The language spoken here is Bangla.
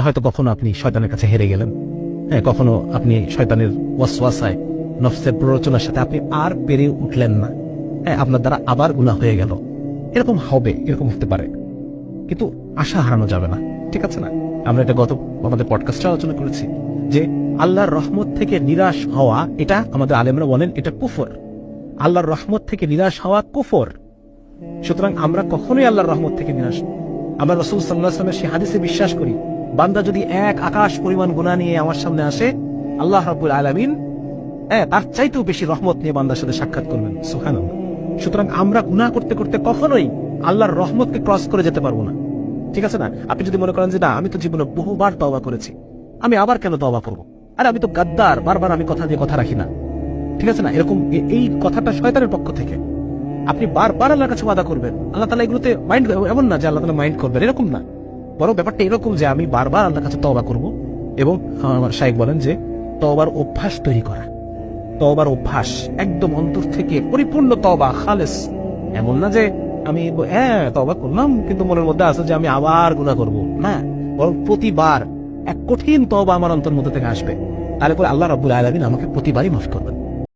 হয়তো কখনো আপনি শয়তানের কাছে হেরে গেলেন, হ্যাঁ, কখনো আপনি শয়তানের ওয়াসওয়াসায়, নফসের প্ররোচনার সাথে আপনি আর পেরে উঠলেন না, হ্যাঁ, আপনার দ্বারা আবার গুনাহ হয়ে গেল। এরকম হবে, এরকম হতে পারে, কিন্তু আশা হারানো যাবে না, ঠিক আছে না? আমরা এটা গত আমাদের পডকাস্টে আলোচনা করেছি যে আল্লাহর রহমত থেকে নিরাশ হওয়া, এটা আমাদের আলেমরা বলেন এটা কুফর। আল্লাহর রহমত থেকে নিরাশ হওয়া কুফর। সুতরাং আমরা কখনোই আল্লাহর রহমত থেকে নিরাশ, আমরা রাসূল সাল্লাল্লাহু আলাইহি ওয়াসাল্লামের সেই হাদিসে বিশ্বাস করি, বান্দা যদি এক আকাশ পরিমাণ গুনাহ নিয়ে আমার সামনে আসে, আল্লাহ রাব্বুল আলামিন তার চাইতেও বেশি রহমত নিয়ে বান্দার সাথে সাক্ষাৎ করবেন। সুবহানাল্লাহ। সুতরাং আমরা গুনাহ করতে করতে কখনোই আল্লাহর রহমতকে ক্রস করে যেতে পারবো না, ঠিক আছে না? আপনি যদি মনে করেন যে না, আমি তো জীবনে বহুবার তওবা করেছি, আমি আবার কেন তওবা করবো, আরে আমি তো গাদ্দার, বারবার আমি কথা দিয়ে কথা রাখি না, ঠিক আছে না? এরকম এই কথাটা শয়তানের পক্ষ থেকে। আপনি বারবার আল্লাহর কাছে ওয়াদা করবেন, আল্লাহ তাআলা এগুলোতে মাইন্ড, এমন না যে আল্লাহ তাআলা মাইন্ড করবেন, এরকম না। বরং ব্যাপারটা এরকম যে আমি বারবার আল্লাহর কাছে তওবা করব, এবং আমার শাইখ বলেন যে তওবার অভ্যাস তৈরি করা, তওবার অভ্যাস একদম অন্তর থেকে পরিপূর্ণ তওবা, খালেস। এমন না যে আমি তওবা করলাম কিন্তু মনের মধ্যে আছে যে আমি আবার গুনাহ করব, না। বরং প্রতিবার এক কঠিন তওবা আমার অন্তর মধ্যে থেকে আসবে, তারপরে আল্লাহ রাব্বুল আলামিন আমাকে প্রতিবারই মাফ করবেন।